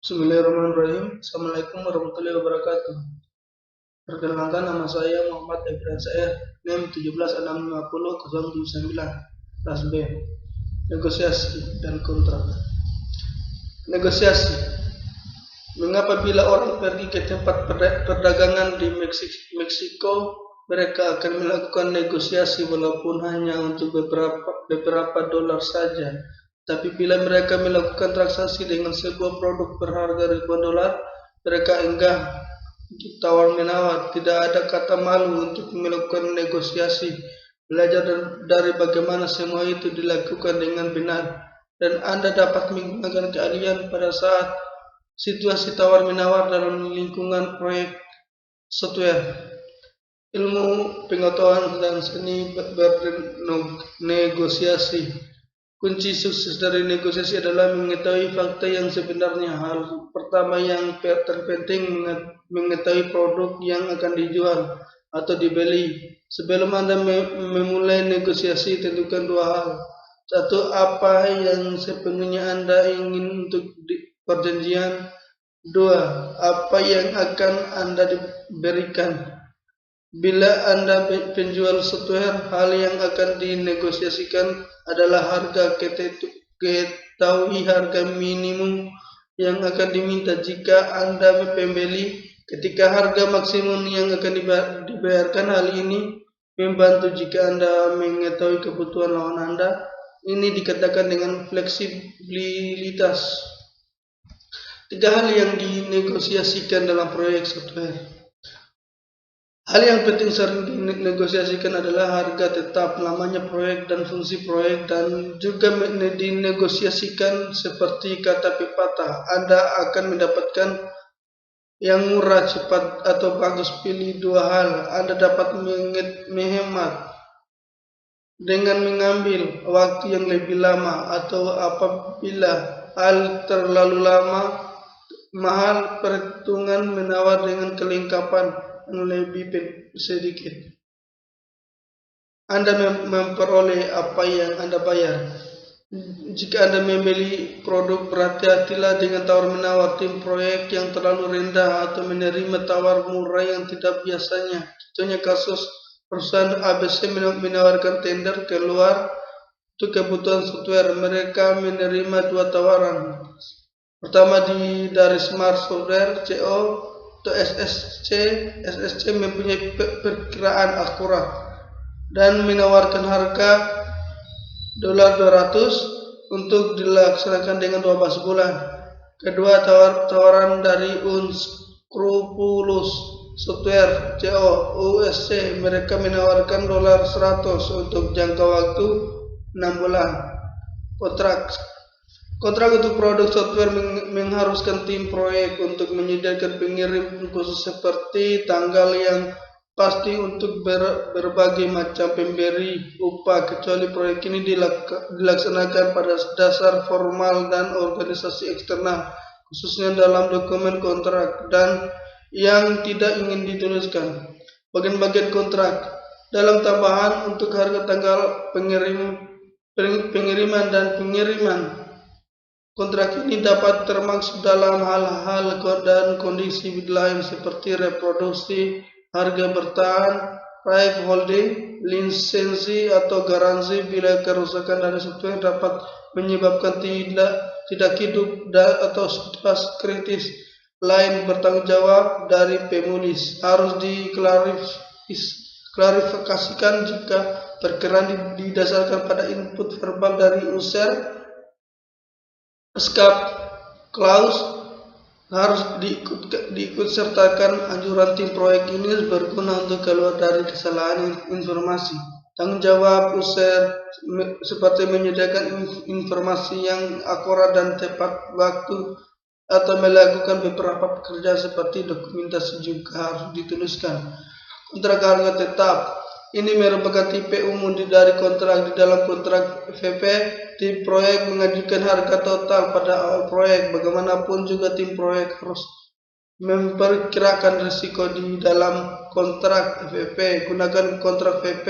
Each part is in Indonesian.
Bismillahirrahmanirrahim. Assalamualaikum warahmatullahi wabarakatuh. Perkenalkan, nama saya Muhammad Ibrahim Saer, NIM 17650 kelas B. Negosiasi dan kontrak. Negosiasi. Mengapa bila orang pergi ke tempat perdagangan di Meksiko, mereka akan melakukan negosiasi walaupun hanya untuk beberapa dolar saja. Tapi bila mereka melakukan transaksi dengan sebuah produk berharga ribuan dolar, mereka enggah tawar-menawar. Tidak ada kata malu untuk melakukan negosiasi. Belajar dari bagaimana semua itu dilakukan dengan benar, dan Anda dapat menggunakan keahlian pada saat situasi tawar-menawar dalam lingkungan proyek software. Ilmu, pengetahuan, dan seni bernegosiasi. Kunci sukses dari negosiasi adalah mengetahui fakta yang sebenarnya. Hal pertama yang terpenting, mengetahui produk yang akan dijual atau dibeli. Sebelum Anda memulai negosiasi, tentukan dua hal. Satu, apa yang sepenuhnya Anda ingin untuk perjanjian. Dua, apa yang akan Anda diberikan. Bila Anda penjual software, hal yang akan dinegosiasikan adalah harga. Ketahui harga minimum yang akan diminta jika Anda pembeli, ketika harga maksimum yang akan dibayarkan. Hal ini membantu jika Anda mengetahui kebutuhan lawan Anda. Ini dikatakan dengan fleksibilitas. 3 hal yang dinegosiasikan dalam proyek software. Hal yang penting sering dinegosiasikan adalah harga tetap, namanya proyek, dan fungsi proyek, dan juga dinegosiasikan seperti kata pepatah. Anda akan mendapatkan yang murah, cepat, atau bagus. Pilih dua hal. Anda dapat menghemat dengan mengambil waktu yang lebih lama, atau apabila hal terlalu mahal, perhitungan menawar dengan kelengkapan yang lebih sedikit. Anda memperoleh apa yang Anda bayar. Jika Anda membeli produk, berhati-hatilah dengan tawar-menawar tim proyek yang terlalu rendah atau menerima tawar murah yang tidak biasanya. Contohnya kasus perusahaan ABC menawarkan tender keluar untuk kebutuhan software. Mereka menerima 2 tawaran. Pertama dari Smart Software CO atau SSC. SSC mempunyai perkiraan akurat dan menawarkan harga $200 untuk dilaksanakan dengan 12 bulan. Kedua, tawaran dari Unscrupulous Software CO USC. Mereka menawarkan $100 untuk jangka waktu 6 bulan. Kontrak untuk produk software mengharuskan tim proyek untuk menyediakan pengirim khusus seperti tanggal yang pasti untuk berbagai macam pemberi upah, kecuali proyek ini dilaksanakan pada dasar formal dan organisasi eksternal, khususnya dalam dokumen kontrak dan yang tidak ingin dituliskan. Bagian-bagian kontrak. Dalam tambahan untuk harga, tanggal pengiriman dan pengiriman. Kontrak ini dapat termaksud dalam hal-hal dan kondisi lain seperti reproduksi, harga bertahan, right holding, lisensi, atau garansi bila kerusakan dari software dapat menyebabkan tidak hidup atau situasi kritis lain. Bertanggung jawab dari penulis harus diklarifikasikan jika perkiraan didasarkan pada input verbal dari user. Escape clause harus diikut sertakan. Anjuran tim proyek ini berguna untuk keluar dari kesalahan informasi. Tanggung jawab user seperti menyediakan informasi yang akurat dan tepat waktu, atau melakukan beberapa pekerjaan seperti dokumentasi juga harus dituliskan. Kontrak harga tetap. Ini merupakan tipe umum dari kontrak. Di dalam kontrak VP, tim proyek mengajukan harga total pada awal proyek. Bagaimanapun juga tim proyek harus memperkirakan risiko di dalam kontrak VP. Gunakan kontrak VP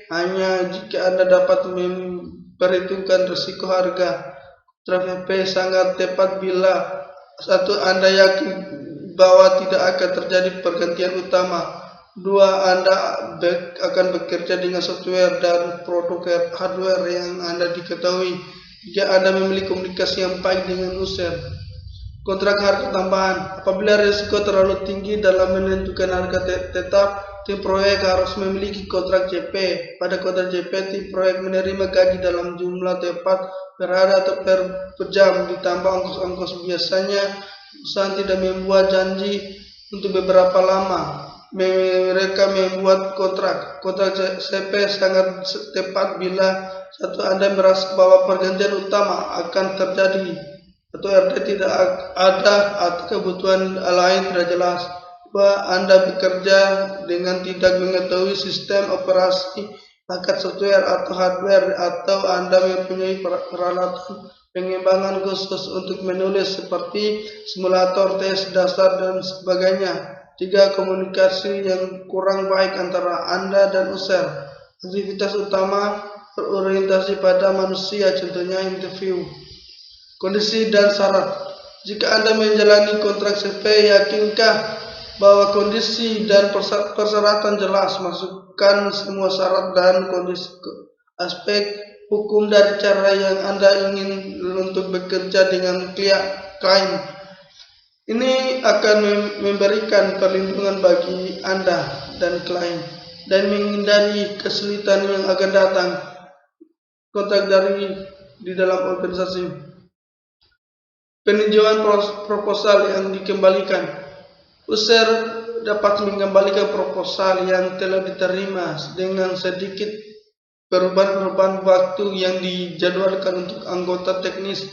hanya jika Anda dapat memperhitungkan risiko harga. Kontrak VP sangat tepat bila Satu, Anda yakin bahwa tidak akan terjadi pergantian utama. Dua, Anda akan bekerja dengan software dan produk hardware yang Anda diketahui. Tiga, Anda memiliki komunikasi yang baik dengan user. Kontrak harga tambahan. Apabila risiko terlalu tinggi dalam menentukan harga tetap, tim proyek harus memiliki kontrak JP. Pada kontrak JP, tim proyek menerima gaji dalam jumlah tepat per hari atau per jam, ditambah ongkos-ongkos. Biasanya perusahaan tidak membuat janji untuk beberapa lama. Mereka membuat kontrak CP sangat tepat bila satu, Anda merasa bahwa pergantian utama akan terjadi, atau RD tidak ada atau kebutuhan lain tidak jelas. Dua, Anda bekerja dengan tidak mengetahui sistem operasi paket software atau hardware, atau Anda mempunyai peralatan pengembangan khusus untuk menulis seperti simulator, tes dasar, dan sebagainya. Tiga, komunikasi yang kurang baik antara Anda dan user. Aktivitas utama berorientasi pada manusia, contohnya interview. Kondisi dan syarat. Jika Anda menjalani kontrak CP, yakinkah bahwa kondisi dan persyaratan jelas? Masukkan semua syarat dan kondisi aspek hukum dari cara yang Anda ingin untuk bekerja dengan klien. Ini akan memberikan perlindungan bagi Anda dan klien dan menghindari kesulitan yang akan datang. Kontrak di dalam organisasi. Peninjauan proposal yang dikembalikan. User dapat mengembalikan proposal yang telah diterima dengan sedikit perubahan waktu yang dijadwalkan untuk anggota teknis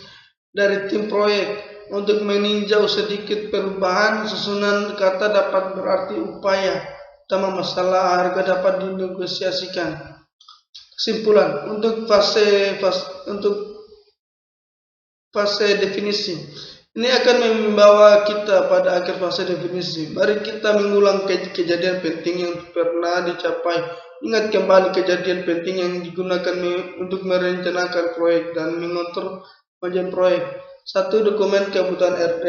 dari tim proyek. Untuk meninjau sedikit perubahan susunan kata dapat berarti upaya utama masalah harga dapat dinegosiasikan. Kesimpulan, untuk fase definisi. Ini akan membawa kita pada akhir fase definisi. Mari kita mengulang kejadian penting yang pernah dicapai. Ingat kembali kejadian penting yang digunakan untuk merencanakan proyek dan mengatur bagian proyek. Satu, dokumen kebutuhan RD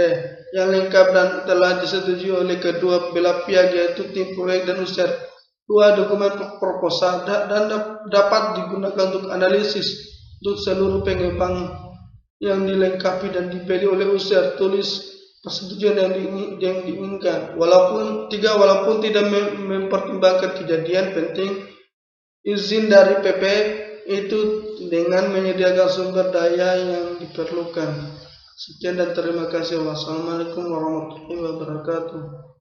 yang lengkap dan telah disetujui oleh kedua belah pihak, yaitu tim proyek dan user. Dua, dokumen proposal dan dapat digunakan untuk analisis untuk seluruh pengembang yang dilengkapi dan dibeli oleh user. Tulis persetujuan yang diinginkan. Walaupun tidak mempertimbangkan kejadian penting, izin dari PP itu dengan menyediakan sumber daya yang diperlukan. Sekian dan terima kasih. Wassalamualaikum warahmatullahi wabarakatuh.